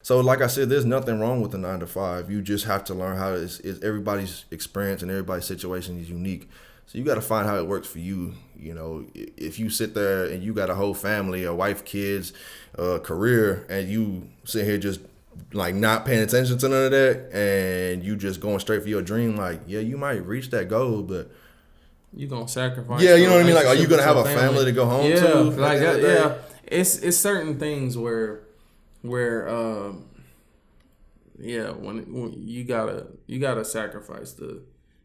So, like I said, there's nothing wrong with the 9 to 5. You just have to learn how is everybody's experience and everybody's situation is unique. So you got to find how it works for you. You know, if you sit there and you got a whole family, a wife, kids, career, and you sit here just like not paying attention to none of that, and you just going straight for your dream, like yeah, you might reach that goal, but You gonna sacrifice yeah, you the know what I mean. Like, are you relationship gonna with have your a family to go home Yeah, to at like the end that. of the day? Yeah, it's certain things where yeah, when you gotta sacrifice the,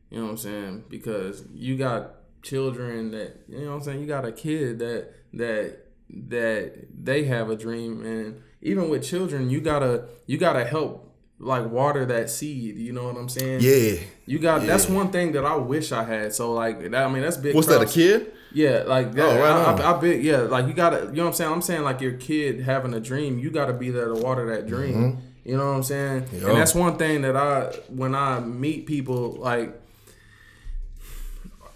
you know what I'm saying, because you got children that, you know what I'm saying, you got a kid that they have a dream, and even with children you gotta help like water that seed, you know what I'm saying. Yeah, You got That's yeah. one thing that I wish I had. So like that, I mean, that's big What's that? A props. kid? Yeah, like Oh, that. right on. I big yeah, like you gotta. You know what I'm saying? I'm saying like your kid having a dream, you gotta be there to water that dream. You know what I'm saying? And Yo, that's one thing that when I meet people, like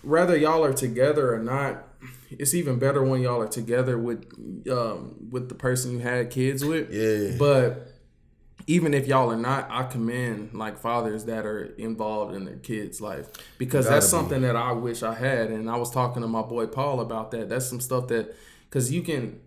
whether y'all are together or not, it's even better when y'all are together with the person you had kids with. yeah. But even if y'all are not, I commend like fathers that are involved in their kids' life, because that's Gotta be. something that I wish I had. And I was talking to my boy Paul about that. That's some stuff that, because you can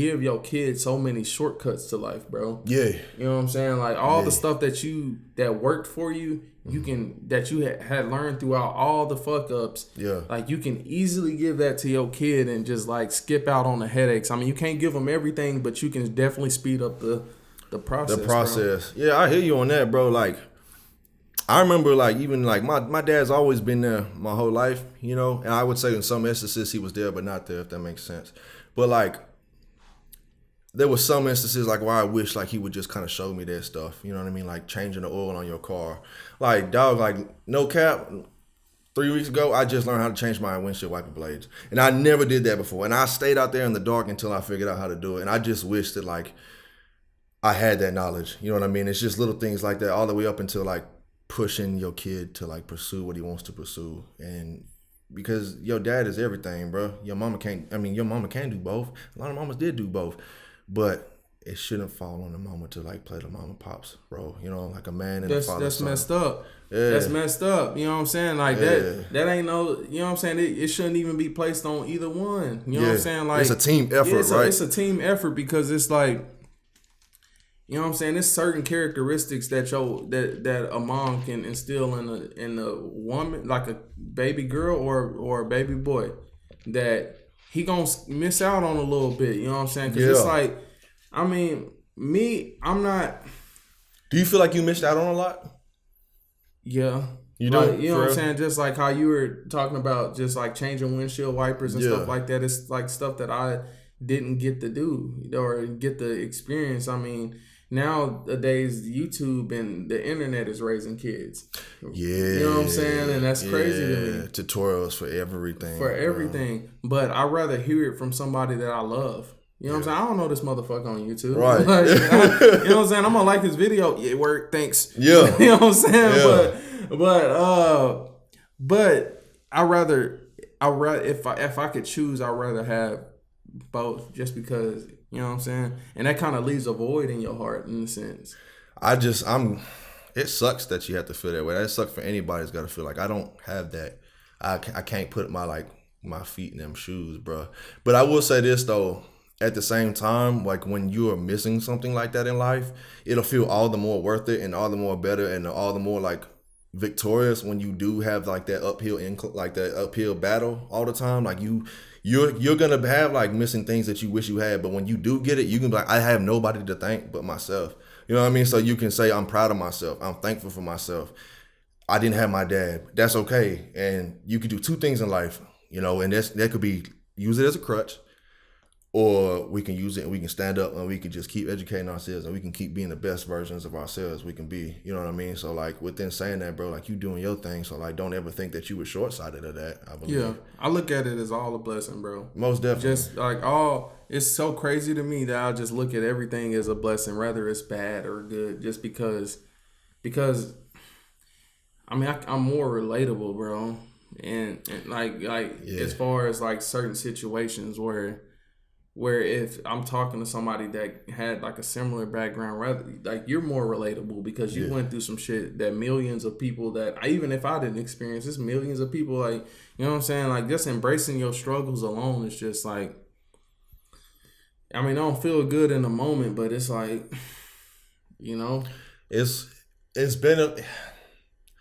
give your kids so many shortcuts to life, bro. Yeah, You know what I'm saying? Like all the yeah. stuff that worked for you, that you had learned throughout all the fuck ups. Yeah. Like you can easily give that to your kid and just like skip out on the headaches. I mean, you can't give them everything, but you can definitely speed up the The process, bro. process. Yeah, I hear you on that, bro. Like, I remember, like, even like my dad's always been there my whole life, you know. And I would say in some instances he was there, but not there, if that makes sense. But like, there was some instances like where I wish like he would just kind of show me that stuff. You know what I mean? Like changing the oil on your car. Like, dog, like no cap. 3 weeks ago, I just learned how to change my windshield wiper blades, and I never did that before. And I stayed out there in the dark until I figured out how to do it. And I just wish that like I had that knowledge. You know what I mean? It's just little things like that, all the way up until like pushing your kid to like pursue what he wants to pursue. And because your dad is everything, bro. Your mama can't. I mean, your mama can do both. A lot of mamas did do both, but it shouldn't fall on the mama to like play the mama pops role. You know, like a man and a father's That's son. messed up. That's Yeah, messed up. You know what I'm saying? Like yeah, that ain't no. You know what I'm saying? It shouldn't even be placed on either one. You know what I'm yeah. saying? It's Like a team yeah, effort, right? it's a team effort, because it's like, you know what I'm saying? There's certain characteristics that a mom can instill in a woman, like a baby girl or a baby boy, that he gonna miss out on a little bit. You know what I'm saying? Because it's Yeah. like, I mean, I'm not. Do you feel like you missed out on a lot? Yeah. You Like, do, you know for what I'm real? saying? Just like how you were talking about just like changing windshield wipers and Yeah. stuff like that. It's like stuff that I didn't get to do or get the experience. I mean, nowadays YouTube and the internet is raising kids. Yeah. You know what I'm saying? And that's crazy to me, Tutorials for everything, for bro. everything. But I'd rather hear it from somebody that I love. You know what I'm Yeah. saying? I don't know this motherfucker on YouTube. Right. Like, you know what I'm saying? I'm gonna like his video. Yeah, work. Thanks. Yeah. You know what I'm saying? Yeah. But I rather if I could choose, I'd rather have both, just because, you know what I'm saying? And that kind of leaves a void in your heart in a sense. I'm it sucks that you have to feel that way. That sucks for anybody that's got to feel like I don't have that. I can't put my feet in them shoes, bro. But I will say this though, at the same time, like when you are missing something like that in life, it'll feel all the more worth it and all the more better and all the more like victorious when you do have like that like that uphill battle all the time. Like you're gonna have like missing things that you wish you had, but when you do get it, you can be like, I have nobody to thank but myself. You know what I mean? So you can say, I'm proud of myself. I'm thankful for myself. I didn't have my dad. That's okay. And you could do two things in life, you know, and that could be use it as a crutch, or we can use it and we can stand up and we can just keep educating ourselves and we can keep being the best versions of ourselves we can be. You know what I mean? So like within saying that, bro, like you doing your thing. So like don't ever think that you were short sighted of that, I believe. Yeah, I look at it as all a blessing, bro. Most definitely. Just like it's so crazy to me that I just look at everything as a blessing, whether it's bad or good, just because I mean I'm more relatable, bro, and like Yeah. as far as like certain situations where Where if I'm talking to somebody that had like a similar background, rather like you're more relatable because you went through some shit that millions of people even if I didn't experience this, millions of people like, you know what I'm saying? Like just embracing your struggles alone is just like, I mean, I don't feel good in the moment, but it's like, you know, it's been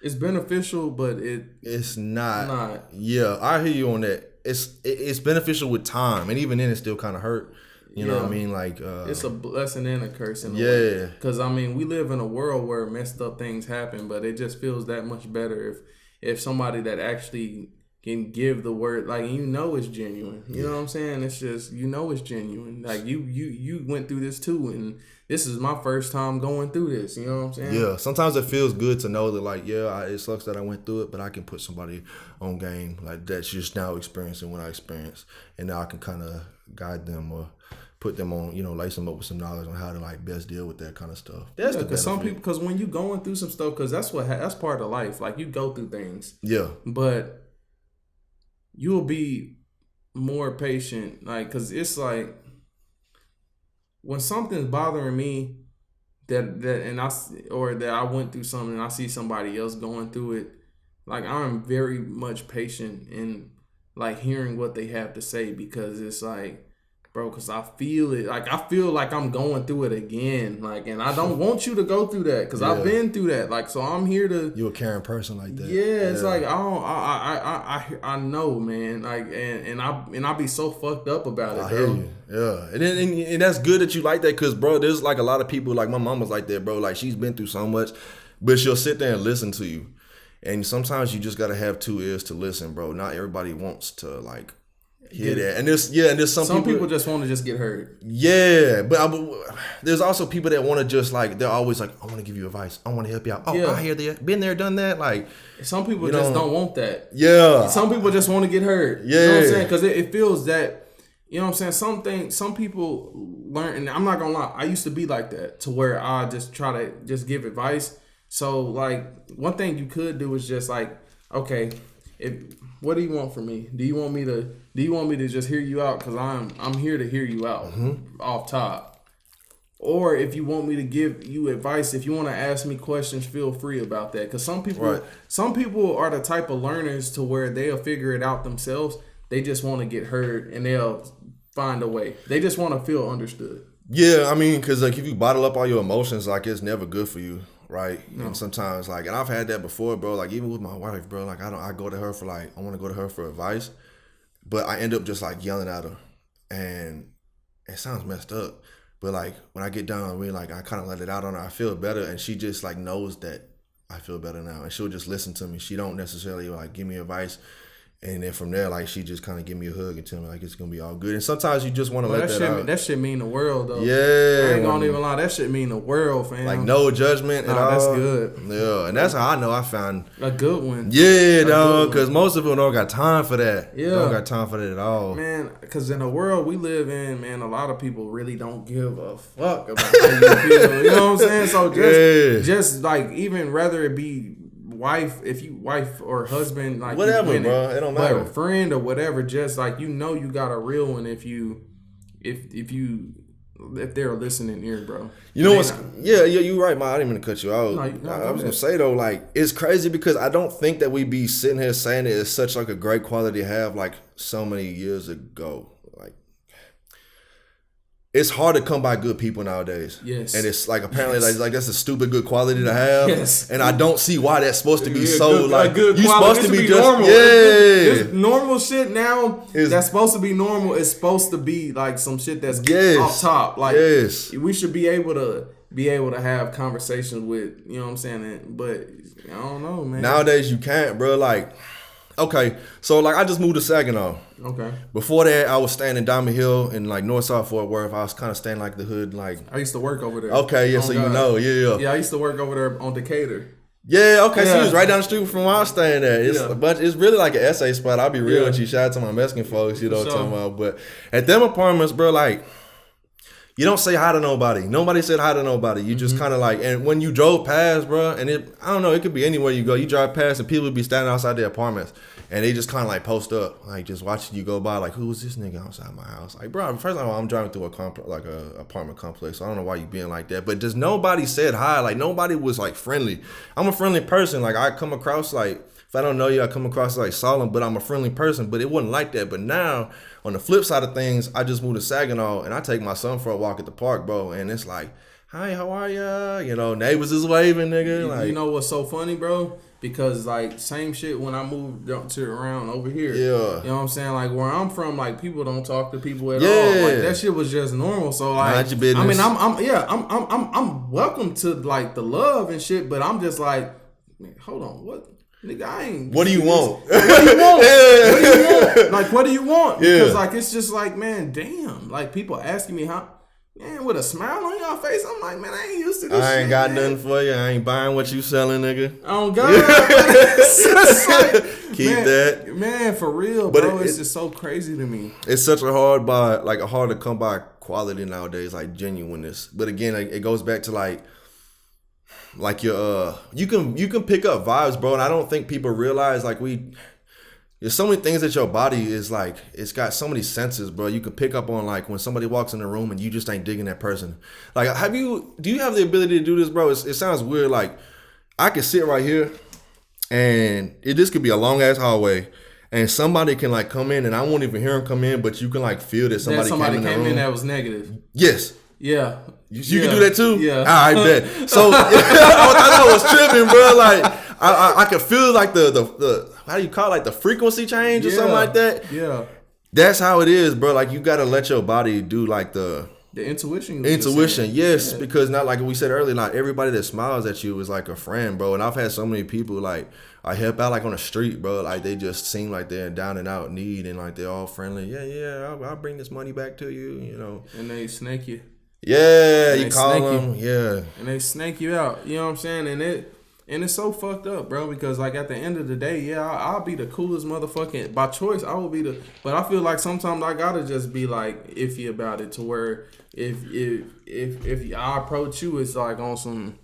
it's beneficial, but it's not. Yeah, I hear you on that. It's beneficial with time, and even then, it still kind of hurt. You know what I mean? Like it's a blessing and a curse in a way. Yeah, because I mean, we live in a world where messed up things happen, but it just feels that much better if somebody that actually can give the word, like, you know, it's genuine. You know what I'm saying? It's just, you know, it's genuine. Like you went through this too, and this is my first time going through this. You know what I'm saying? Yeah. Sometimes it feels good to know that, like, it sucks that I went through it, but I can put somebody on game like that's just now experiencing what I experienced, and now I can kind of guide them or put them on, you know, lace them up with some knowledge on how to like best deal with that kind of stuff. That's because some people, because when you going through some stuff, because that's part of life. Like, you go through things. Yeah. But you'll be more patient, like, because it's like when something's bothering me that I went through something and I see somebody else going through it, like, I'm very much patient in like hearing what they have to say, because it's like, bro, because I feel it. Like, I feel like I'm going through it again. Like, and I don't want you to go through that, because I've been through that. Like, so I'm here to. You a caring person like that. Yeah, it's like I know, man. Like, and I be so fucked up about it. I hear you. Yeah, and that's good that you like that, because, bro, there's like a lot of people, like my mama's like that, bro. Like, she's been through so much, but she'll sit there and listen to you. And sometimes you just gotta have two ears to listen, bro. Not everybody wants to like hear that. And there's some people just want to just get heard. Yeah, but there's also people that want to just like, they're always like, I want to give you advice, I want to help you out. Oh, I hear that, been there, done that. Like, some people just don't want that. Yeah, some people just want to get heard. Yeah, you know what I'm saying? Because it feels that, you know what I'm saying. Some people learn, and I'm not gonna lie, I used to be like that, to where I just try to just give advice. So, like, one thing you could do is just like, okay, what do you want from me? Do you want me to just hear you out? Because I'm here to hear you out off top. Or if you want me to give you advice, if you want to ask me questions, feel free about that. Because some people are the type of learners to where they'll figure it out themselves. They just want to get heard, and they'll find a way. They just want to feel understood. Yeah, I mean, because like, if you bottle up all your emotions, like, it's never good for you. Right. No. And sometimes, like, and I've had that before, bro. Like, even with my wife, bro, like, I go to her for like, I want to go to her for advice, but I end up just like yelling at her, and it sounds messed up, but like, when I get done, like, I kind of let it out on her. I feel better, and she just like knows that I feel better now, and she'll just listen to me. She don't necessarily like give me advice. And then from there, like, she just kind of give me a hug and tell me, like, it's going to be all good. And sometimes you just want to let that out. That shit mean the world, though. Yeah. I ain't going to even lie. That shit mean the world, fam. Like, no judgment at all. That's good. Yeah. And that's how I know I found a good one. Yeah, dog. Because most of them don't got time for that. Yeah. Don't got time for that at all. Man, because in the world we live in, man, a lot of people really don't give a fuck about how you feel. You know what I'm saying? So just like, even rather it be wife or husband, like, whatever, bro, it don't matter, a friend or whatever, just like, you know, you got a real one if they're listening ear, bro. You know what's you're right, man. I didn't mean to cut you out. I was gonna say though, like, it's crazy because I don't think that we be sitting here saying it is such like a great quality to have like so many years ago. Like, it's hard to come by good people nowadays. Yes. And it's like, apparently, like that's a stupid good quality to have. Yes. And I don't see why that's supposed to be so good, like, good, you're supposed to be just normal. Yeah. This normal shit now that's supposed to be normal is supposed to be like some shit that's off top. Like, we should be able to have conversations with, you know what I'm saying? But I don't know, man. Nowadays you can't, bro. Like, okay, so like, I just moved to Saginaw. Okay. Before that, I was staying in Diamond Hill in like North South Fort Worth. I was kind of staying like the hood, like. I used to work over there. Okay, yeah, so God. You know, yeah. Yeah, I used to work over there on Decatur. Yeah, okay, so you was right down the street from where I was staying at. It's really like an essay spot. I'll be real with you. Shout out to my Mexican folks, you know what I'm talking about. But at them apartments, bro, like, you don't say hi to nobody. Nobody said hi to nobody. You just kind of like, and when you drove past, bro, and I don't know, it could be anywhere you go. You drive past and people would be standing outside their apartments and they just kind of like post up, like just watching you go by, like, who is this nigga outside my house? Like, bro, first of all, I'm driving through a apartment complex, so I don't know why you being like that. But just nobody said hi. Like, nobody was like friendly. I'm a friendly person. Like, I come across like, if I don't know you, I come across like solemn, but I'm a friendly person. But it wasn't like that. But now, on the flip side of things, I just moved to Saginaw and I take my son for a walk at the park, bro. And it's like, hi, how are ya? You know, neighbors is waving, nigga. Like, you know what's so funny, bro? Because like same shit when I moved to around over here. Yeah. You know what I'm saying? Like where I'm from, like people don't talk to people at all. Like that shit was just normal. So like, mind your business. I mean, I'm welcome to like the love and shit, but I'm just like, man, hold on, what? Nigga, I ain't. What do you want? What do you want? What do you want? Like, what do you want? Yeah. Because, like, it's just like, man, damn. Like, people asking me how, man, with a smile on your face, I'm like, man, I ain't used to this I ain't shit, got man. nothing for you. I ain't buying what you selling, nigga. Oh, God. It's like, Keep man, that. Man, for real, But bro. It's just so crazy to me. It's such a hard to come by quality nowadays, like genuineness. But again, it goes back to like your you can pick up vibes, bro, and I don't think people realize like there's so many things that your body is like, it's got so many senses, bro. You can pick up on like when somebody walks in the room and you just ain't digging that person. Like, do you have the ability to do this, bro? It sounds weird. Like, I could sit right here and this could be a long ass hallway and somebody can like come in and I won't even hear them come in, but you can like feel that somebody came in the room. that was negative. Yes. Yeah. You can do that too? Yeah. I bet. So I was tripping, bro. Like I could feel like the how do you call it? Like the frequency change or something like that. Yeah. That's how it is, bro. Like you gotta let your body do like the intuition. Yes, because not like we said earlier, not everybody that smiles at you is like a friend, bro. And I've had so many people like I help out like on the street, bro. Like they just seem like they're down and out need and like they're all friendly. Yeah, I'll bring this money back to you, you know. And they snake you. Yeah, you call them. Yeah, and they snake you out. You know what I'm saying? And it's so fucked up, bro. Because like at the end of the day, yeah, I'll be the coolest motherfucking by choice. I will be but I feel like sometimes I gotta just be like iffy about it to where if I approach you, it's like on some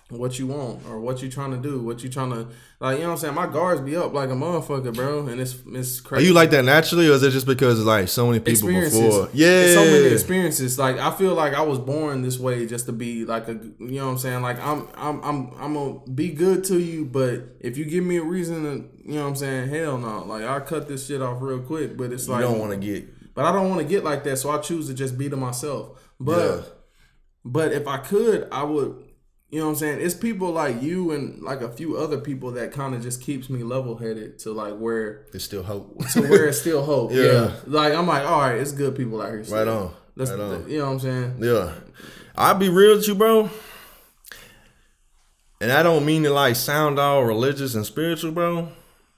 what you want or what you trying to do, what you trying to like. You know what I'm saying? My guards be up like a motherfucker, bro. And it's crazy. Are you like that naturally, or is it just because like so many people before? Yeah, it's so many experiences. Like I feel like I was born this way just to be like a. You know what I'm saying? Like I'm gonna be good to you, but if you give me a reason to, you know what I'm saying? Hell no. Like I cut this shit off real quick. But it's like you don't want to get. But I don't want to get like that, so I choose to just be to myself. But if I could, I would. You know what I'm saying? It's people like you and like a few other people that kind of just keeps me level headed to like where it's still hope. To where it's still hope. Yeah. Like I'm like, all right, it's good people out here. Still. Right on. You know what I'm saying? Yeah. I'll be real with you, bro. And I don't mean to like sound all religious and spiritual, bro.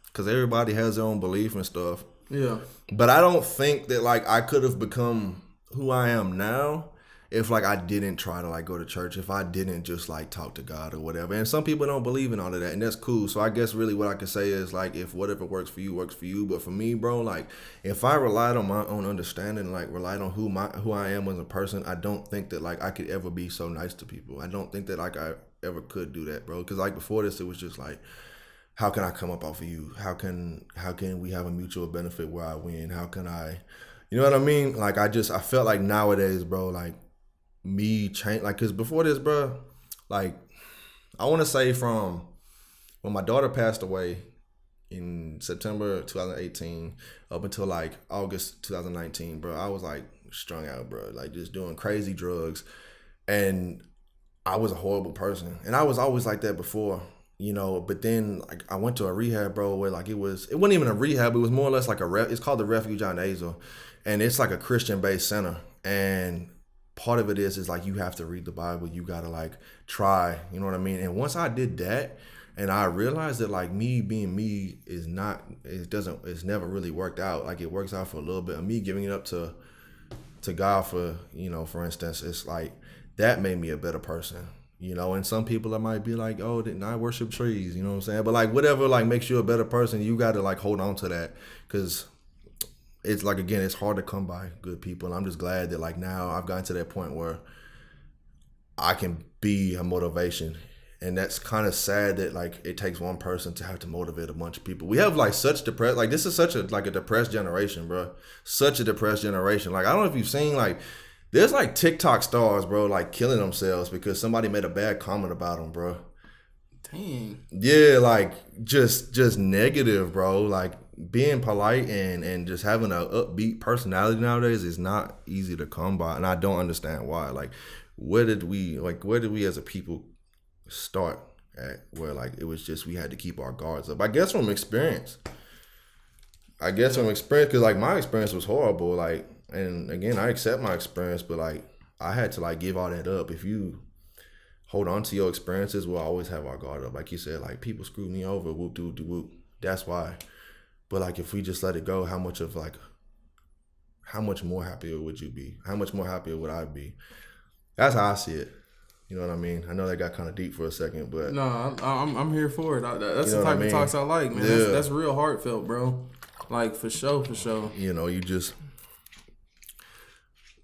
Because everybody has their own belief and stuff. Yeah. But I don't think that like I could have become who I am now if like I didn't try to like go to church, if I didn't just like talk to God or whatever. And some people don't believe in all of that, and that's cool. So I guess really what I can say is like if whatever works for you. But for me, bro, like if I relied on my own understanding, like relied on who I am as a person, I don't think that like I could ever be so nice to people. I don't think that like I ever could do that, bro. Because like before this, it was just like, how can I come up off of you? How can we have a mutual benefit where I win? How can I, you know what I mean? Like I felt like nowadays, bro, like me change, like, cause before this, bro, like I want to say from when my daughter passed away in September 2018 up until like August 2019, bro, I was like strung out, bro, like just doing crazy drugs, and I was a horrible person, and I was always like that before, you know. But then like I went to a rehab, bro, where like it wasn't even a rehab, it was more or less like it's called the Refuge on Azle, and it's like a Christian based center, and part of it is like you have to read the Bible. You gotta like try, you know what I mean? And once I did that, and I realized that like me being me it's never really worked out. Like it works out for a little bit. And me giving it up to God for, you know, for instance, it's like that made me a better person, you know. And some people that might be like, oh, didn't I worship trees? You know what I'm saying? But like whatever like makes you a better person, you gotta like hold on to that, because it's like, again, it's hard to come by good people. And I'm just glad that like now I've gotten to that point where I can be a motivation. And that's kind of sad that like it takes one person to have to motivate a bunch of people. We have like such depressed, like this is such a like a depressed generation, bro. Such a depressed generation. Like I don't know if you've seen like there's like TikTok stars, bro, like killing themselves because somebody made a bad comment about them, bro. Dang. Yeah, like just negative, bro. Like being polite and just having an upbeat personality nowadays is not easy to come by, and I don't understand why. Like where did we as a people start at where like it was just we had to keep our guards up? I guess from experience because like my experience was horrible, like, and again I accept my experience, but like I had to like give all that up. If you hold on to your experiences, we'll always have our guard up. Like you said, like people screwed me over, whoop doo doo whoop, that's why. But like if we just let it go, how much more happier would you be? How much more happier would I be? That's how I see it. You know what I mean? I know that got kind of deep for a second, but no, I'm here for it. That's you know the type of talks I like, man. Yeah. That's real heartfelt, bro. Like for sure. You know, you just,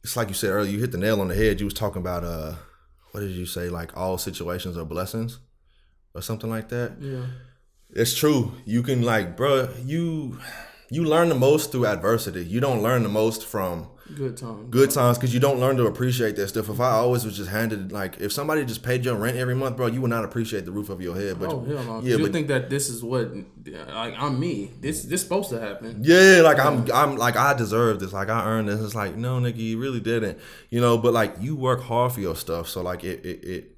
it's like you said earlier. You hit the nail on the head. You was talking about what did you say? Like all situations are blessings, or something like that. Yeah, it's true. You can like, bro, you learn the most through adversity. You don't learn the most from good times because you don't learn to appreciate that stuff. If I always was just handed, like, if somebody just paid your rent every month, bro, you would not appreciate the roof of your head. But hell no. Yeah, you think that this is what, like, I'm me. This supposed to happen. Yeah, like I'm like I deserve this. Like I earned this. It's like, no, nigga, you really didn't. You know, but like you work hard for your stuff, so like it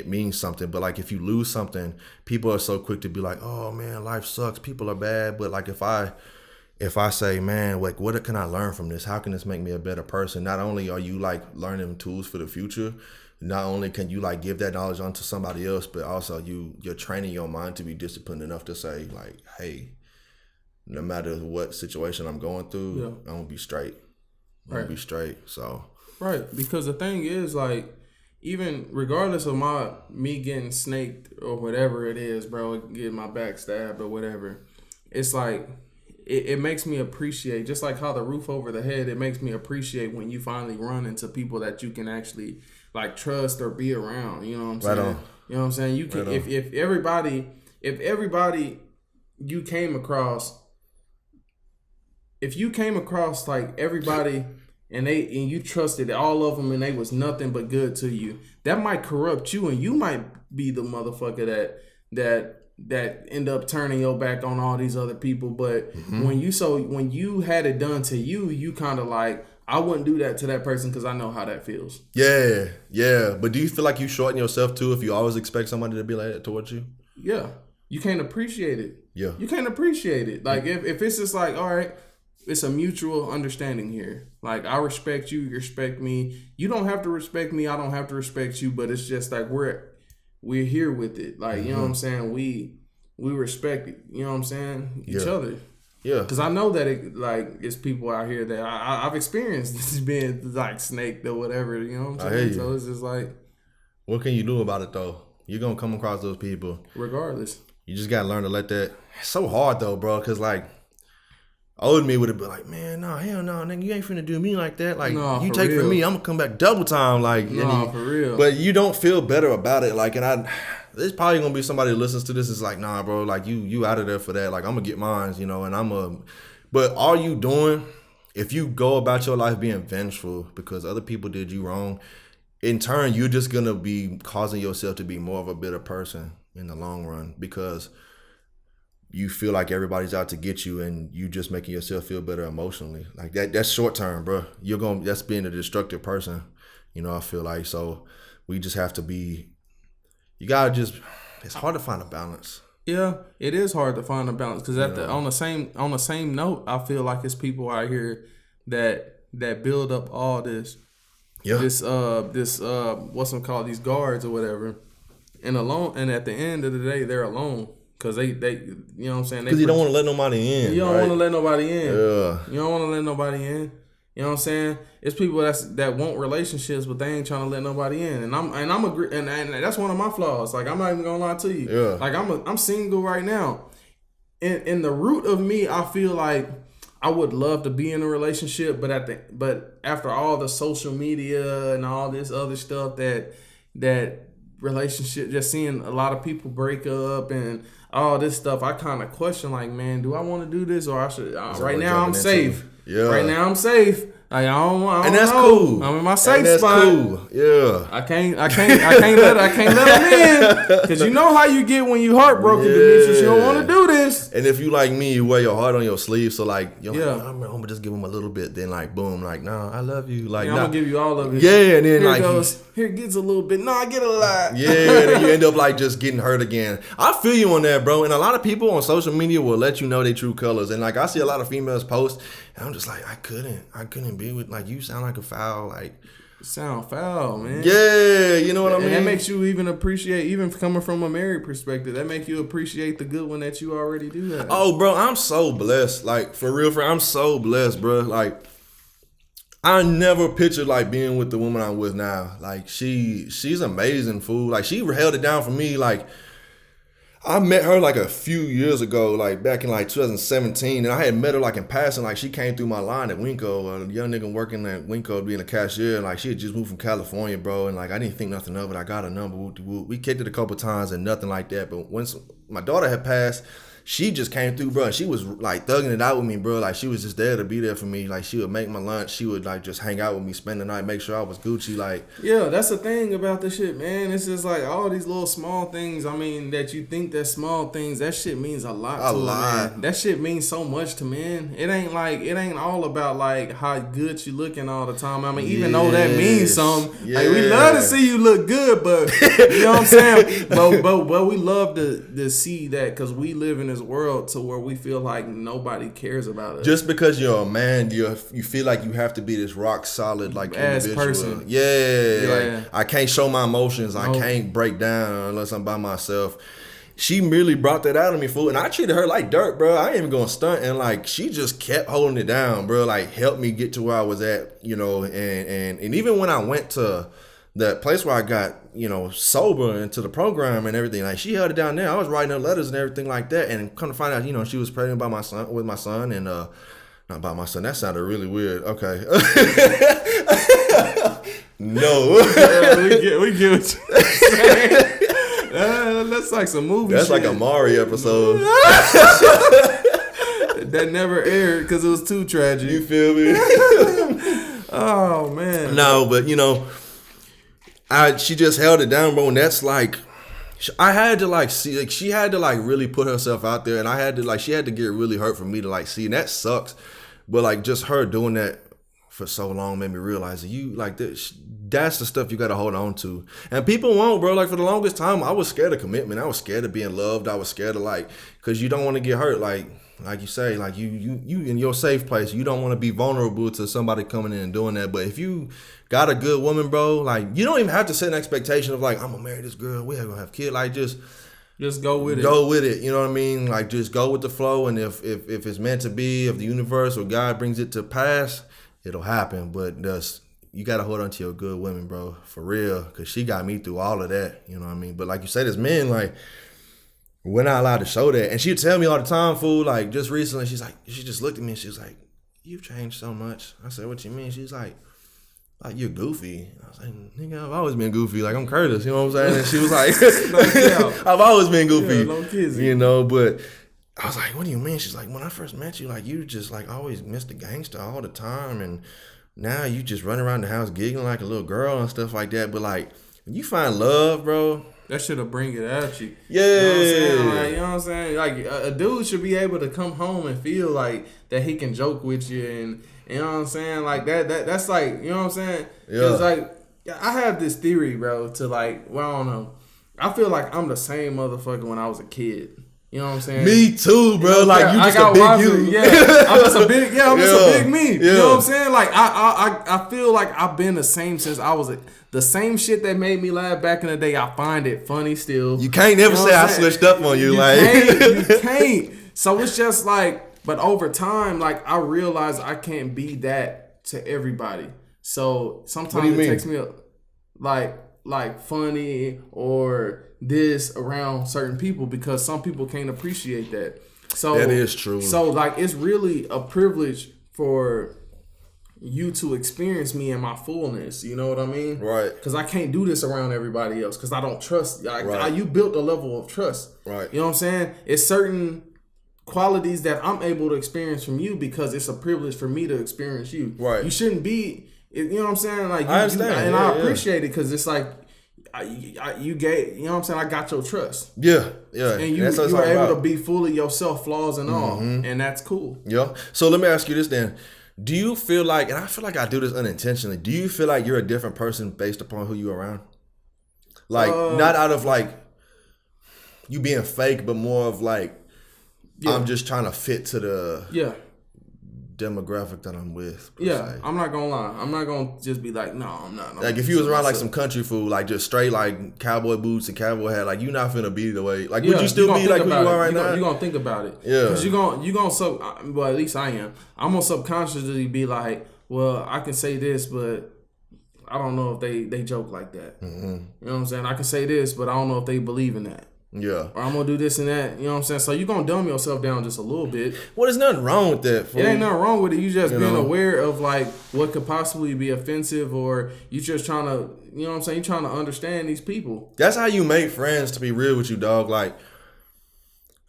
means something. But like if you lose something, people are so quick to be like, oh man, life sucks. People are bad. But like if I say, man, like, what can I learn from this? How can this make me a better person? Not only are you like learning tools for the future, not only can you like give that knowledge onto somebody else, but also you're training your mind to be disciplined enough to say like, hey, no matter what situation I'm going through, I'm gonna be straight. I'm gonna be straight. So right, because the thing is, like, even regardless of me getting snaked or whatever it is, bro, getting my back stabbed or whatever, it's like it makes me appreciate, just like how the roof over the head, it makes me appreciate when you finally run into people that you can actually like trust or be around. You know what I'm saying? on. You know what I'm saying? You can if everybody you came across, if you came across like everybody and you trusted all of them and they was nothing but good to you, that might corrupt you and you might be the motherfucker that end up turning your back on all these other people. But when you had it done to you, you kind of like, I wouldn't do that to that person because I know how that feels. Yeah. But do you feel like you shorten yourself too if you always expect somebody to be like that towards you? Yeah. You can't appreciate it. Yeah. You can't appreciate it. Like if it's just like, all right, it's a mutual understanding here. Like I respect you, you respect me. You don't have to respect me, I don't have to respect you, but it's just like we're here with it. Like, you know what I'm saying? We respect it, you know what I'm saying? Each other. Yeah. Because I know that it's people out here that I've experienced this being like snaked or whatever, you know what I'm saying? So it's just like, what can you do about it though? You're going to come across those people. Regardless. You just got to learn to let that. It's so hard though, bro, because like, old me would have been like, man, no, hell no, nigga, you ain't finna do me like that. Like, you take real. From me, I'm gonna come back double time. Like, for real. But you don't feel better about it. Like, and there's probably gonna be somebody who listens to this is like, nah, bro, like you out of there for that. Like, I'm gonna get mine, you know, and but all you doing, if you go about your life being vengeful because other people did you wrong, in turn, you're just gonna be causing yourself to be more of a bitter person in the long run because you feel like everybody's out to get you and you just making yourself feel better emotionally. Like that's short term, bro. That's being a destructive person. You know, I feel like, so we just have to it's hard to find a balance. Yeah, it is hard to find a balance because on the same note, I feel like it's people out here that build up all this, this what's them called, these guards or whatever, and at the end of the day, they're alone. Because they, you know what I'm saying? Because you don't want to let nobody in. You don't want to let nobody in. Yeah. You don't want to let nobody in. You know what I'm saying? It's people that want relationships, but they ain't trying to let nobody in. And I'm agree, and that's one of my flaws. Like, I'm not even gonna lie to you. Yeah. Like I'm single right now. In the root of me, I feel like I would love to be in a relationship, but after all the social media and all this other stuff that relationship, just seeing a lot of people break up and all this stuff, I kind of question, like, man, do I want to do this, or I should? Right now I'm safe. Yeah. Right now I'm safe. Like, I don't and that's know. cool. I'm in my safe that's spot. Cool. Yeah. I can't let them in, because you know how you get when you heartbroken, Demetrius. You don't want to do this. And if you like me, you wear your heart on your sleeve. So like, you're Yeah. like, I'm gonna just give him a little bit. Then like, boom, like, nah, I love you. Like, I'm gonna give you all of it. Yeah, and then Here like, goes. Here gets a little bit. No, I get a lot. yeah, and then you end up like just getting hurt again. I feel you on that, bro. And a lot of people on social media will let you know their true colors. And like, I see a lot of females post, and I'm just like, I couldn't be with, like, you sound like a foul, like. Sound foul, man. Yeah, you know what I mean? And that makes you even appreciate, even coming from a married perspective, that make you appreciate the good one that you already do have. Oh, bro, I'm so blessed. Like, for real, I'm so blessed, bro. Like, I never pictured like being with the woman I'm with now. Like, she's amazing, fool. Like, she held it down for me. Like, I met her like a few years ago, like back in like 2017, and I had met her like in passing. Like, she came through my line at Winco, a young nigga working at Winco being a cashier, and like she had just moved from California, bro. And like, I didn't think nothing of it. I got a number. We kicked it a couple times and nothing like that. But once my daughter had passed, she just came through, bro. And she was like thugging it out with me, bro. Like, she was just there to be there for me. Like, she would make my lunch. She would like just hang out with me, spend the night, make sure I was Gucci. Like, yeah, that's the thing about this shit, man. It's just like all these little small things. I mean, that you think that small things, that shit means a lot to a man. That shit means so much to men. It ain't all about like how good you looking all the time. I mean, even though that means something, like, we love to see you look good, but you know what I'm saying. But we love to see that, because we live in this world to where we feel like nobody cares about us. Just because you're a man, you feel like you have to be this rock solid like ass individual person. Yeah. Like, I can't show my emotions. I can't break down unless I'm by myself. She really brought that out of me, fool. And I treated her like dirt, bro. I ain't even gonna stunt. And like, she just kept holding it down, bro. Like, helped me get to where I was at, you know. And even when I went to that place where I got, you know, sober into the program and everything, like, she held it down there. I was writing her letters and everything like that. And come to find out, you know, she was pregnant by with my son, and not by my son. That sounded really weird. Okay. No. Yeah, we get what you're saying. That's like some movie That's shit. like a Maury episode. That never aired because it was too tragic. You feel me? Oh, man. No, but, you know, she just held it down, bro. And that's like, I had to like see, like, she had to like really put herself out there, and I had to like, she had to get really hurt for me to like see, and that sucks. But like, just her doing that for so long made me realize that you like this. That's the stuff you got to hold on to. And people won't, bro. Like, for the longest time, I was scared of commitment. I was scared of being loved. I was scared of like, because you don't want to get hurt. Like you say, like you in your safe place, you don't want to be vulnerable to somebody coming in and doing that. But if you got a good woman, bro, like, you don't even have to set an expectation of like, I'm gonna marry this girl, we're gonna have kids. Like, just go with it. Go with it. You know what I mean? Like, just go with the flow. And if it's meant to be, if the universe or God brings it to pass, it'll happen. But you got to hold on to your good women, bro, for real, because she got me through all of that. You know what I mean? But like you said, as men, like, we're not allowed to show that. And she'd tell me all the time, fool, like, just recently, she just looked at me and she was like, you've changed so much. I said, what you mean? She's like, you're goofy. I was like, nigga, I've always been goofy. Like, I'm Curtis, you know what I'm saying? And she was like, I've always been goofy. Yeah, you know, but I was like, what do you mean? She's like, when I first met you, like, you just like always Mr. Gangster all the time, and now you just run around the house giggling like a little girl and stuff like that. But like, when you find love, bro, that shit'll bring it at you. Yeah. You know what I'm saying? Like, a dude should be able to come home and feel like that he can joke with you, and you know what I'm saying? Like, that's like, you know what I'm saying? Yeah. It's like, I have this theory, bro, to like, well, I don't know. I feel like I'm the same motherfucker when I was a kid. You know what I'm saying? Me too, bro. You know, like, you just a big you. I'm just a big, I'm just a big me. You know what I'm saying? Like, I feel like I've been the same since I was the same shit that made me laugh back in the day. I find it funny still. You can't never say I switched up on you. You can't. So it's just like, but over time, like, I realize I can't be that to everybody. So sometimes it takes me like funny or this around certain people, because some people can't appreciate that. So that is true. So like, it's really a privilege for you to experience me in my fullness. You know what I mean? Right. Because I can't do this around everybody else because I don't trust. Right. You built a level of trust. Right. You know what I'm saying? It's certain qualities that I'm able to experience from you because it's a privilege for me to experience you. Right. You shouldn't be. You know what I'm saying? Like, I understand. I appreciate it because it's like you gave. You know what I'm saying? I got your trust. Yeah. And you were able to be fully yourself, flaws and all, and that's cool. Yeah. So let me ask you this then. Do you feel like, and I feel like I do this unintentionally, do you feel like you're a different person based upon who you're around? Like, not out of like you being fake, but more of like, I'm just trying to fit to the demographic that I'm with. Yeah, I'm not gonna lie. I'm not gonna just be like, no, I'm not. Like, if you was around like some country food, like just straight like cowboy boots and cowboy hat, like, you not finna be the way. Like, would you still be like who you are right now? You're gonna think about it. Yeah. Because you're gonna well, at least I am. I'm gonna subconsciously be like, well, I can say this, but I don't know if they joke like that. Mm-hmm. You know what I'm saying? I can say this, but I don't know if they believe in that. Yeah. Or I'm gonna do this and that. You know what I'm saying? So you're gonna dumb yourself down just a little bit. Well, there's nothing wrong with that. Fool. It ain't nothing wrong with it. You just being aware of like what could possibly be offensive, or you just trying to, you know what I'm saying? You're trying to understand these people. That's how you make friends, to be real with you, dog. Like,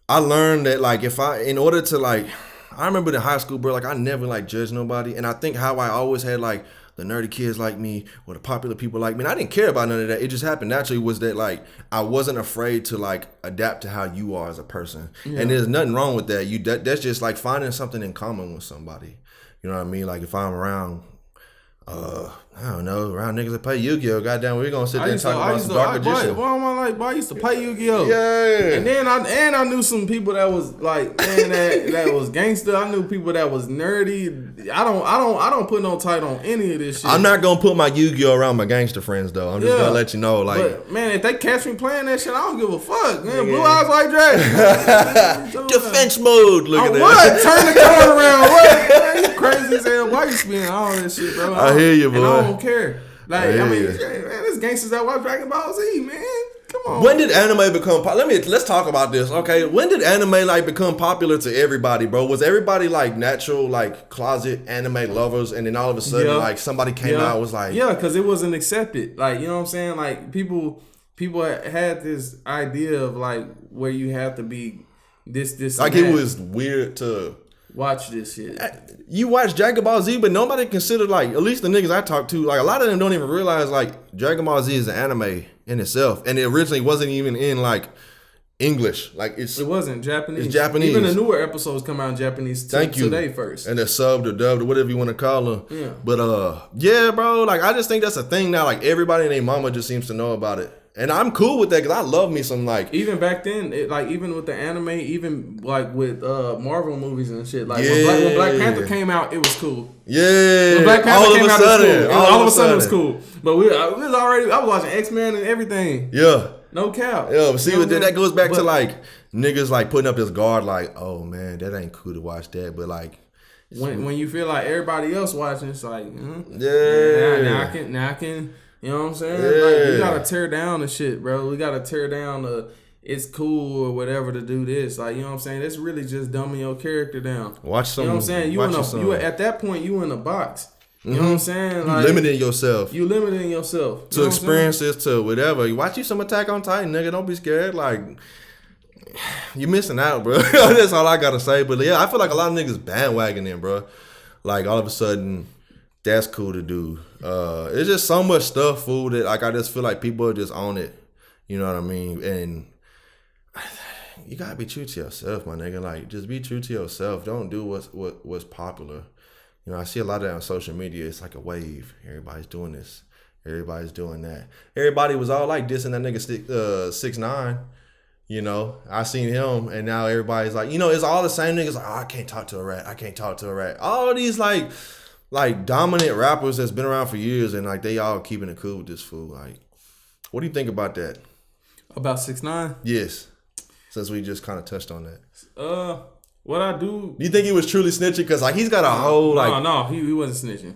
I learned that, like, in order to, like, I remember in high school, bro, like, I never, like, judged nobody. And I think how I always had, like, the nerdy kids like me or the popular people like me. And I didn't care about none of that. It just happened naturally, was that, like, I wasn't afraid to, like, adapt to how you are as a person. Yeah. And there's nothing wrong with that. That's just, like, finding something in common with somebody. You know what I mean? Like, if I'm around, I don't know, around niggas that play Yu-Gi-Oh! Goddamn, we're gonna sit there and talk about some Dark Magician. I used to play Yu-Gi-Oh! Yeah. And then I knew some people that was like, man, that was gangster. I knew people that was nerdy. I don't put no title on any of this shit. I'm not gonna put my Yu-Gi-Oh! Around my gangster friends though. I'm just gonna let you know, like, but, man, if they catch me playing that shit, I don't give a fuck. Man, Blue Eyes White Dragon. Defense mode. Look at that. What? Turn the card around. What? Man, you crazy as hell. Why you spinning all that shit, bro? I hear you, boy. And I don't care. Like, I mean, man, there's gangsters that watch Dragon Ball Z, man. Come on. When did anime become popular? Let's talk about this, okay? When did anime like become popular to everybody, bro? Was everybody like natural, like closet anime lovers, and then all of a sudden, like somebody came out and was like, because it wasn't accepted. Like, you know what I'm saying? Like people had this idea of like where you have to be this. Like, it was weird to watch this shit. You watch Dragon Ball Z, but nobody considered, like, at least the niggas I talk to, like, a lot of them don't even realize, like, Dragon Ball Z is an anime in itself. And it originally wasn't even in, like, English. Like, it wasn't Japanese. It's Japanese. Even the newer episodes come out in Japanese today first. And they're subbed or dubbed or whatever you want to call them. Yeah. But, yeah, bro, like, I just think that's a thing now. Like, everybody and their mama just seems to know about it. And I'm cool with that because I love me some, like... Even back then, even with the anime, even like with Marvel movies and shit, like when Black Panther came out, it was cool. Yeah. When Black Panther came out, it was cool. All of a sudden, it was cool. But I was watching X-Men and everything. Yeah. No cap. Yeah, but see, that goes back to, like, niggas, like, putting up this guard, like, oh, man, that ain't cool to watch that. But, like... When you feel like everybody else watching, it's like... Yeah. Now I can... You know what I'm saying? Yeah. Like, we gotta tear down the shit, bro. We gotta tear down the it's cool or whatever to do this. Like, you know what I'm saying? That's really just dumbing your character down. Watch some. You know what I'm saying? You at that point, you in a box. You know what I'm saying? Like, you limiting yourself. You limiting yourself. To experiences, to whatever. You watch you some Attack on Titan, nigga. Don't be scared. Like, you missing out, bro. That's all I gotta say. But yeah, I feel like a lot of niggas bandwagoning, bro. Like, all of a sudden, that's cool to do. It's just so much stuff, fool, that like I just feel like people are just on it. You know what I mean? And you gotta be true to yourself, my nigga. Like, just be true to yourself. Don't do what's popular. You know, I see a lot of that on social media. It's like a wave. Everybody's doing this. Everybody's doing that. Everybody was all like dissing that nigga 6ix9ine. You know, I seen him, and now everybody's like, you know, it's all the same niggas. Like, oh, I can't talk to a rat. I can't talk to a rat. All these like dominant rappers that's been around for years, and like they all keeping it cool with this fool. Like, what do you think about that? About 6ix9ine? Yes. Since we just kind of touched on that. What I do? You think he was truly snitching? Because like he's got a whole like. No, he wasn't snitching.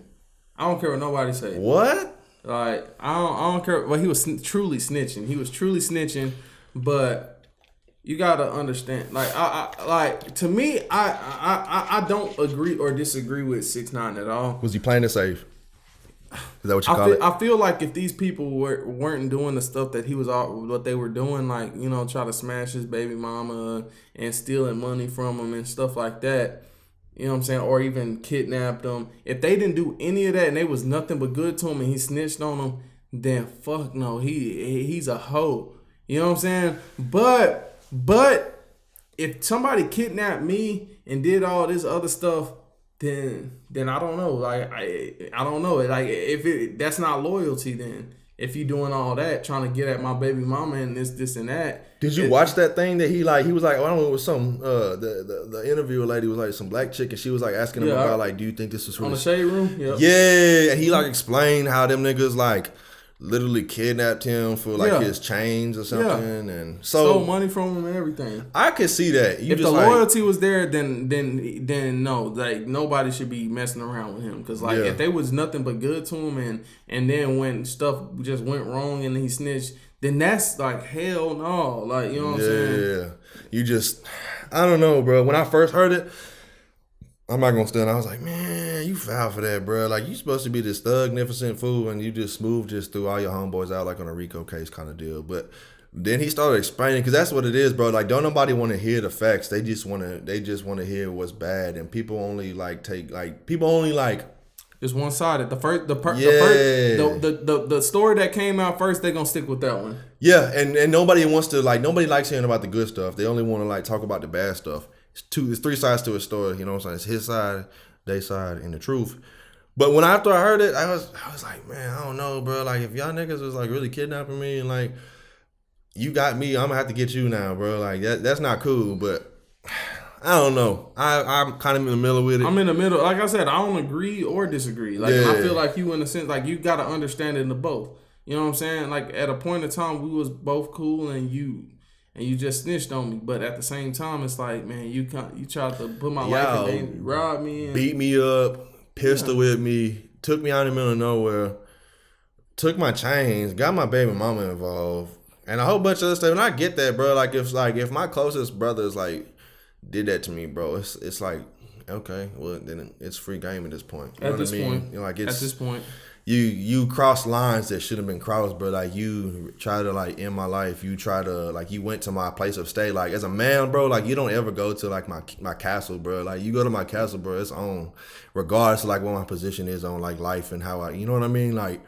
I don't care what nobody say. What? Like I don't care. Well, he was truly snitching. He was truly snitching, but you gotta understand. Like like to me, I don't agree or disagree with 6ix9ine at all. Was he playing it safe? Is that what you call it? I feel like if these people weren't doing the stuff that he was what they were doing, like, you know, try to smash his baby mama and stealing money from him and stuff like that, you know what I'm saying, or even kidnapped them. If they didn't do any of that and they was nothing but good to him and he snitched on them, then fuck no, he's a hoe. You know what I'm saying? But if somebody kidnapped me and did all this other stuff, then I don't know. Like I don't know. Like if that's not loyalty, then if you doing all that trying to get at my baby mama and this and that. Did you watch that thing that he was like, I don't know, it was some the interviewer lady was like some black chick and she was like asking him about like, do you think this is really on the Shade Room? Yep. Yeah, and he like explained how them niggas like literally kidnapped him for like his chains or something, and stole money from him and everything. I could see that. If the loyalty was there, then no, like nobody should be messing around with him. Because like if they was nothing but good to him, and then when stuff just went wrong and he snitched, then that's like hell no. Like, you know what I'm saying? Yeah, you just, I don't know, bro. When I first heard it, I'm not gonna stand. I was like, man, you foul for that, bro. Like, you supposed to be this thugnificent fool, and you just smooth just threw all your homeboys out like on a RICO case kind of deal. But then he started explaining, because that's what it is, bro. Like, don't nobody want to hear the facts. They just want to hear what's bad, and people only it's one sided. The story that came out first, they gonna stick with that one. Yeah, and nobody wants to nobody likes hearing about the good stuff. They only want to talk about the bad stuff. It's three sides to a story, you know what I'm saying? It's his side, their side, and the truth. But after I heard it, I was like, man, I don't know, bro. Like, if y'all niggas was like really kidnapping me and like you got me, I'm gonna have to get you now, bro. Like that's not cool. But I don't know. I'm kind of in the middle with it. I'm in the middle. Like I said, I don't agree or disagree. Like I feel like you in a sense, like you gotta understand it in the both. You know what I'm saying? Like at a point in time, we was both cool, and you just snitched on me. But at the same time, it's like, man, you tried to put my life in danger, rob me, and beat me up, pistol with me, took me out in the middle of nowhere, took my chains, got my baby mama involved, and a whole bunch of other stuff. And I get that, bro. If my closest brothers did that to me, bro, it's like, okay, well then it's free game at this point. You know what I mean? At this point. You cross lines that should have been crossed, bro. Like, you try to end my life. You try to you went to my place of stay. Like, as a man, bro, you don't ever go to my castle, bro. Like, you go to my castle, bro, it's on, regardless of what my position is on life and how you know what I mean? Like,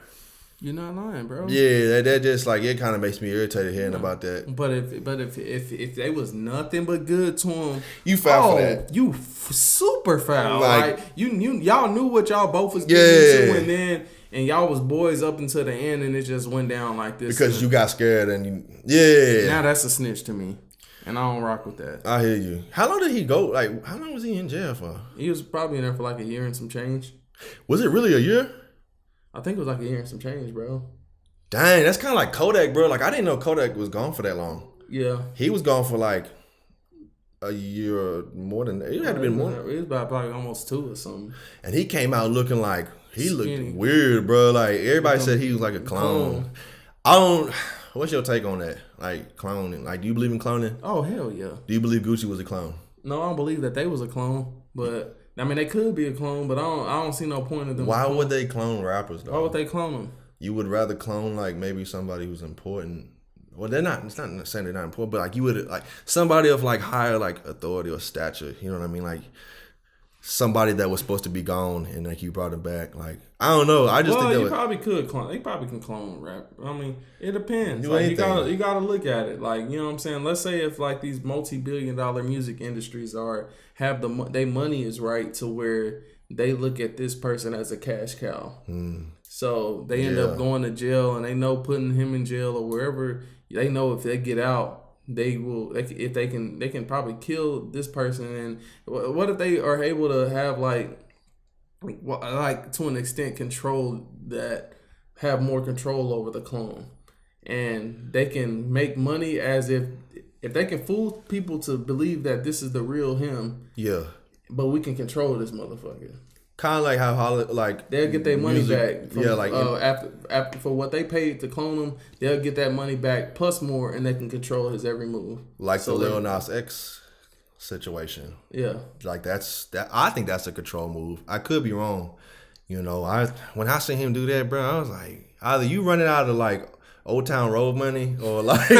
you're not lying, bro. Yeah, that just it kind of makes me irritated hearing about that. But if they was nothing but good to him, you foul for that. You super foul. Y'all knew what y'all both was getting into, and then. And y'all was boys up until the end, and it just went down like this. Because you got scared, and now that's a snitch to me, and I don't rock with that. I hear you. How long did he go? How long was he in jail for? He was probably in there for a year and some change. Was it really a year? I think it was a year and some change, bro. Dang, that's kind of like Kodak, bro. I didn't know Kodak was gone for that long. Yeah. He was gone for a year or more than that. It had to be more. It was about probably almost 2 or something. And he came out looking like he looked weird, bro. Everybody said he was like a clone. What's your take on that? Cloning. Do you believe in cloning? Oh, hell yeah. Do you believe Gucci was a clone? No, I don't believe that they was a clone. But I mean, they could be a clone, but I don't see no point in them. Why would they clone rappers though? Why would they clone them? You would rather clone maybe somebody who's important. Well, they're not. It's not saying they're not important, but you would somebody of higher authority or stature. You know what I mean? Somebody that was supposed to be gone and you brought him back. I don't know. I just think that probably could clone. They probably can clone rap. I mean, it depends. You gotta look at it. You know what I'm saying? Let's say if these multi-billion-dollar music industries have their money is right to where they look at this person as a cash cow. So they end up going to jail, and they know putting him in jail or wherever. They know if they get out, they will. If they can probably kill this person. And what if they are able to have to an extent have more control over the clone, and they can make money as if they can fool people to believe that this is the real him. Yeah. But we can control this motherfucker. kind of like how Hollywood, like they'll get their money music, back. From, yeah, like after for what they paid to clone him, they'll get that money back plus more, and they can control his every move. like So the they- Lil Nas X situation. Yeah, Like that. I think that's a control move. I could be wrong. You know, when I seen him do that, bro, I was like, either you running out of like Old Town Road money, or like you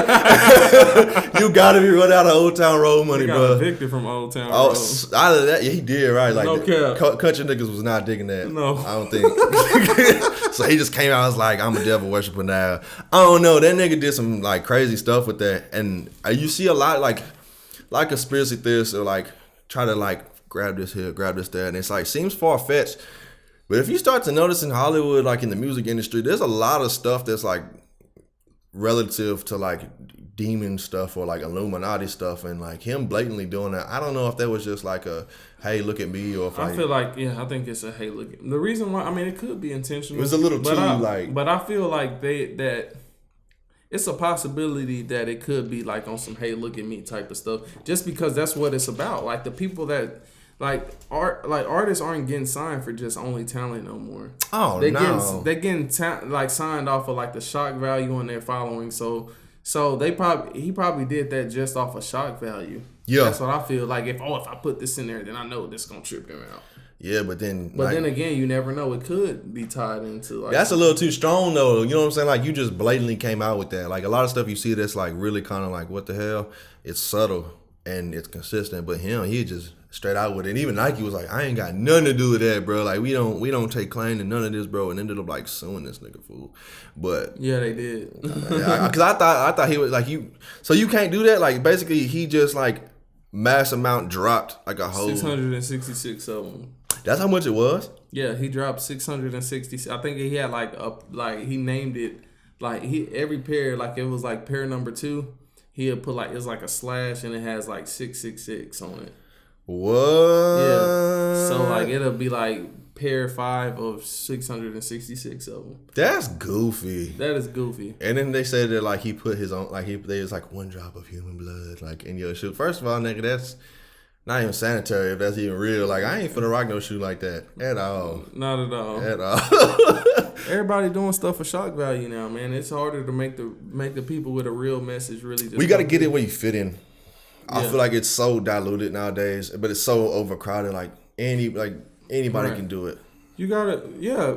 gotta be running out of Old Town Road money, he got bro. evicted from Old Town Oh, Road. either that, yeah, he did right. Like No cap. country niggas was not digging that. No. I don't think. So he just came out. I was like, I'm a devil worshiper now. I don't know. That nigga did some like crazy stuff with that, and you see a lot like conspiracy theorists are like try to like grab this here, grab this there, and it's like seems far fetched. But if you start to notice in Hollywood, like in the music industry, there's a lot of stuff that's like relative to like demon stuff or like Illuminati stuff, and like him blatantly doing that. I don't know if that was just like a hey, look at me, or if I like, feel like I think it's a hey look. The reason why it could be intentional. it was a little but too but I feel like that it's a possibility that it could be like on some hey look at me type of stuff. Just because that's what it's about. Like the people that artists aren't getting signed for just only talent no more. oh They no, getting signed off of like the shock value on their following. So he probably did that just off of shock value. Yeah. That's what I feel like. If I put this in there, then I know this gonna trip him out. yeah, but then Then again, you never know. It could be tied into like that's a little too strong though. You know what I'm saying? Like you just blatantly came out with that. Like a lot of stuff you see that's like really kind of like what the hell. It's subtle and it's consistent, but he just straight out with it. And even Nike was like, I ain't got nothing to do with that, bro. Like we don't take claim to none of this, bro. And ended up like suing this nigga fool. But yeah, they did. because I thought he was like you. So you can't do that. Like basically, he just like mass amount dropped like a whole. 666 of them. That's how much it was. Yeah, he dropped 660. I think he had he named it like every pair like it was like pair number 2. He had put like it's like a slash and it has like 666 on it. What? Yeah. So like it'll be like pair 5 of 666 of them. That's goofy. That is goofy. And then they said that like he put his own like there's like one drop of human blood like in your shoe. First of all, nigga, that's not even sanitary if that's even real. Like I ain't finna rock no shoe like that at all. Not at all. At all. Everybody doing stuff for shock value now, man. It's harder to make the people with a real message really. Just We got to get it where you fit in. I Yeah. feel like it's so diluted nowadays, but it's so overcrowded. Like anybody Right. can do it. You gotta,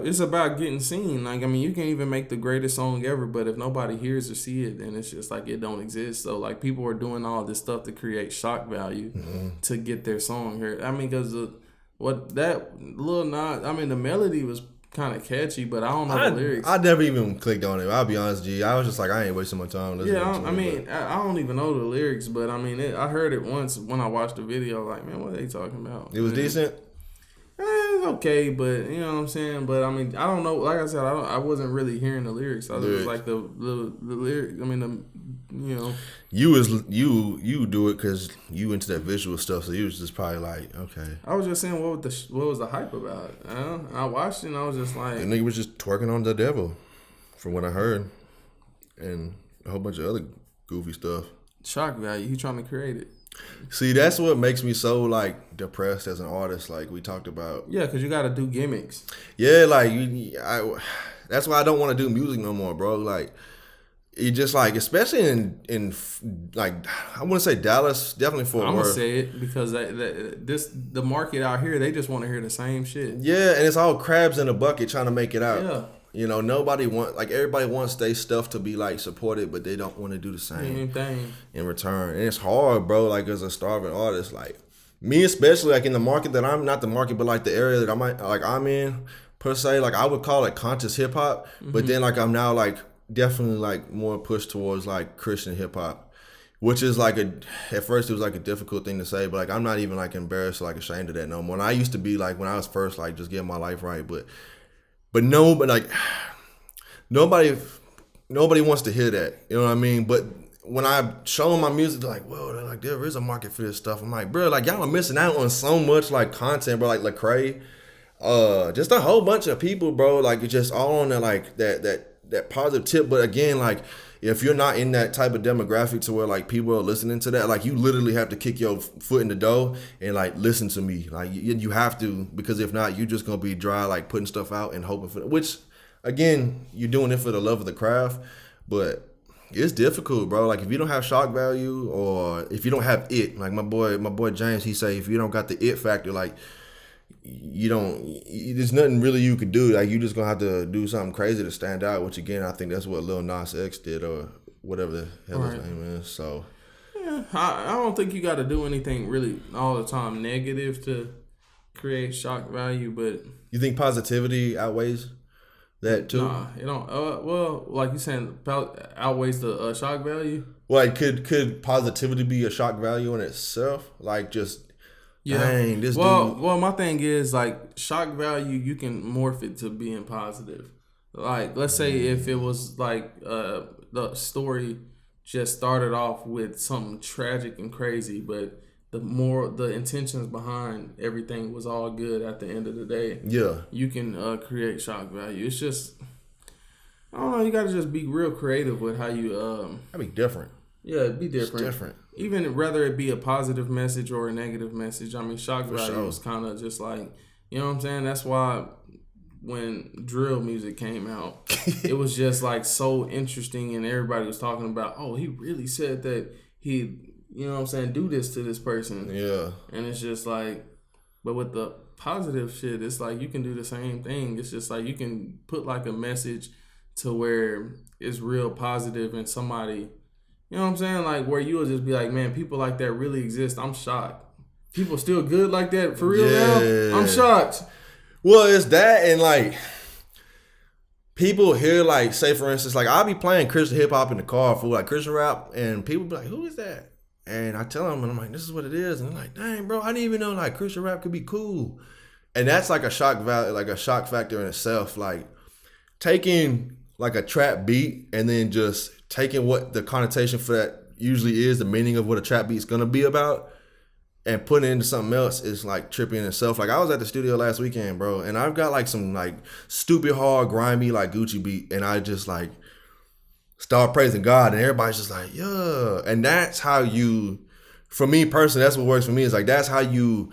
it's about getting seen. Like, I mean, you can even make the greatest song ever, but if nobody hears or see it, then it's just like it don't exist. So, like, people are doing all this stuff to create shock value to get their song heard. I mean, because the melody was kind of catchy, but I don't know the lyrics. I never even clicked on it. I'll be honest, G. I was just like, I ain't wasting my time listening Yeah, to I it. mean, I don't even know the lyrics, but I mean, I heard it once when I watched the video. Like, man, what are they talking about? It was decent. It's okay, but you know what I'm saying. But I mean, I don't know. Like I said, I wasn't really hearing the lyrics. I was like the lyrics. I mean, You do it because you into that visual stuff, so you was just probably like, okay. I was just saying, what was the hype about? I watched it and I was just like, The nigga was just twerking on the devil, from what I heard, and a whole bunch of other goofy stuff. shock value. He trying to create it. See, that's what makes me so like depressed as an artist. Like we talked about. Yeah, because you got to do gimmicks. Yeah, like that's why I don't want to do music no more, bro. Like it just like, especially in like I want to say Dallas, definitely Fort I'm Worth. gonna say it because the market out here, they just want to hear the same shit. Yeah, and it's all crabs in a bucket trying to make it out. Yeah. You know, everybody wants their stuff to be like supported, but they don't want to do the same Thing. in return. And it's hard, bro, like as a starving artist, like me especially, like in the market that I'm not the market, but like the area that I'm in per se, like I would call it conscious hip hop, but then like I'm now like definitely like more pushed towards like Christian hip hop, which is like at first it was like a difficult thing to say, but like I'm not even like embarrassed or like ashamed of that no more. And I used to be like when I was first like just getting my life right, but like nobody wants to hear that. You know what I mean? But when I show them my music, they're like, whoa, they're like, there is a market for this stuff. I'm like, bro, like y'all are missing out on so much like content, bro. Like Lecrae, just a whole bunch of people, bro. Like it's just all on that like that positive tip. But again, like if you're not in that type of demographic to where like people are listening to that, like you literally have to kick your foot in the door and like listen to me. Like you have to, because if not, you're just gonna be dry, like putting stuff out and hoping for which, again, you're doing it for the love of the craft, but it's difficult, bro. Like if you don't have shock value, or if you don't have it, like my boy James, he say if you don't got the it factor, like you don't, there's nothing really you could do. Like you just gonna have to do something crazy to stand out. Which again, I think that's what Lil Nas X did, or whatever the hell his name is. So yeah, I don't think you got to do anything really all the time negative to create shock value. But you think positivity outweighs that too? Nah, it don't. Well, like you saying, outweighs the shock value. Like could positivity be a shock value in itself? Like just. Yeah. Dang, this dude. Well, my thing is like shock value. You can morph it to being positive. Like, let's say if it was like the story just started off with something tragic and crazy, but the intentions behind everything was all good at the end of the day. Yeah, you can create shock value. It's just, I don't know. You got to just be real creative with how you. That'd be different. Yeah, it'd be different. It's different. Even whether it be a positive message or a negative message. I mean, shock value is kind of just like, you know what I'm saying? That's why when drill music came out, it was just like so interesting, and everybody was talking about, oh, he really said that he, you know what I'm saying, do this to this person. Yeah. And it's just like, but with the positive shit, it's like you can do the same thing. It's just like you can put like a message to where it's real positive, and somebody, you know what I'm saying? Like where you will just be like, man, people like that really exist. I'm shocked. People still good like that for real now? I'm shocked. Well, it's that, and like people hear, like, say for instance, like I'll be playing Christian hip hop in the car for like Christian rap, and people be like, who is that? And I tell them, and I'm like, this is what it is. And they're like, dang, bro, I didn't even know like Christian rap could be cool. And that's like a shock value, like a shock factor in itself. Like taking like a trap beat and then just taking what the connotation for that usually is, the meaning of what a trap beat's gonna be about, and putting it into something else is like trippy in itself. Like I was at the studio last weekend, bro, and I've got like some like stupid hard, grimy like Gucci beat, and I just like start praising God, and everybody's just like, yeah. And that's how you, for me personally, that's what works for me, is like that's how you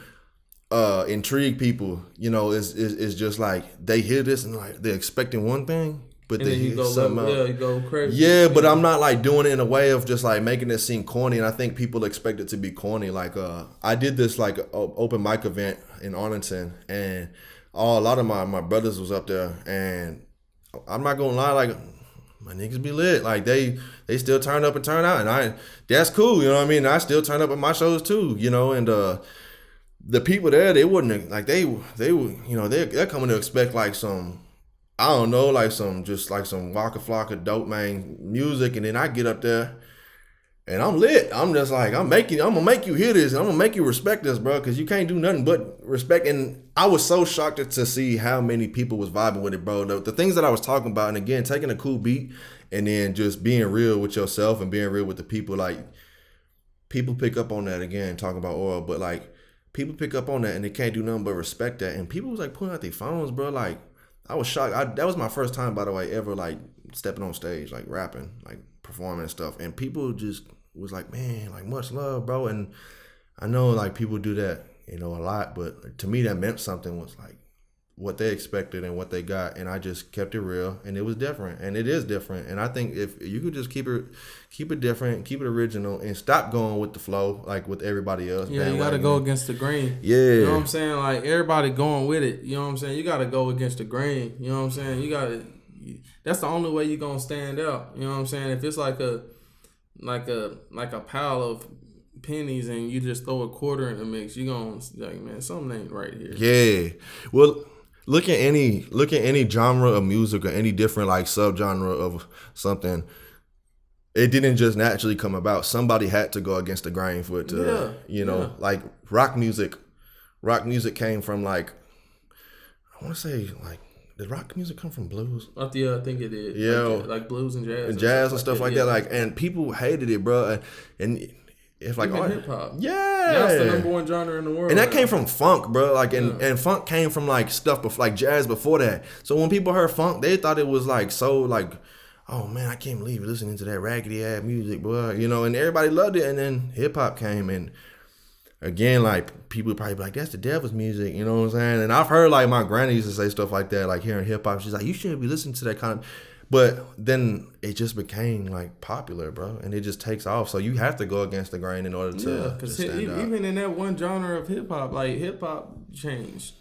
intrigue people. You know, is just like they hear this and like they're expecting one thing, but they hear something else. Yeah, you go crazy. Yeah, but I'm not like doing it in a way of just like making it seem corny, and I think people expect it to be corny. Like I did this like open mic event in Arlington, and a lot of my brothers was up there, and I'm not gonna lie, like my niggas be lit. Like they still turn up and turn out, and that's cool, you know what I mean? I still turn up at my shows too, you know, and the people there, they wouldn't like they would, you know, they're coming to expect like some, I don't know, like some just like some Waka Flocka dope man music, and then I get up there and I'm lit. I'm just like, I'm gonna make you hear this, and I'm gonna make you respect this, bro, because you can't do nothing but respect. And I was so shocked to see how many people was vibing with it, bro. The things that I was talking about, and again, taking a cool beat and then just being real with yourself and being real with the people, like people pick up on that. Again, talking about oil, but like people pick up on that and they can't do nothing but respect that. And people was like pulling out their phones, bro. Like I was shocked. That was my first time, by the way, ever like stepping on stage, like rapping, like performing and stuff. And people just was like, man, like much love, bro. And I know like people do that, you know, a lot, but to me that meant something, was like what they expected and what they got. And I just kept it real, and it was different, and it is different. And I think if you could just keep it different, keep it original, and stop going with the flow like with everybody else. Yeah, you got to go against the grain. Yeah. You know what I'm saying? Like everybody going with it. You know what I'm saying? You got to go against the grain. You know what I'm saying? You got to, that's the only way you're going to stand out. You know what I'm saying? If it's like a pile of pennies and you just throw a quarter in the mix, you gonna like, man, something ain't right here. Yeah. Well, look at any genre of music or any different like subgenre of something. It didn't just naturally come about. Somebody had to go against the grain for it to, you know, like rock music. Rock music came from like, I want to say like, did rock music come from blues? I think it did. Yeah, like blues and jazz. And stuff like that. Like, and people hated it, bro. And it's like, even hip hop. Yeah, that's the number one genre in the world. And that came from funk, bro. Like, and funk came from like stuff before, like jazz before that. So when people heard funk, they thought it was like so like, oh man, I can't believe you're listening to that raggedy ass music, boy. You know, and everybody loved it. And then hip hop came, and again, like people probably be like, that's the devil's music, you know what I'm saying? And I've heard like my granny used to say stuff like that, like hearing hip hop. She's like, you shouldn't be listening to that kind of. But then it just became like popular, bro, and it just takes off. So you have to go against the grain in order to stand out. Even in that one genre of hip hop, like hip hop changed.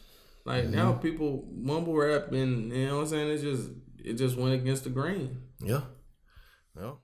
Like now people mumble rap, and you know what I'm saying. It just went against the grain. Yeah. Yeah.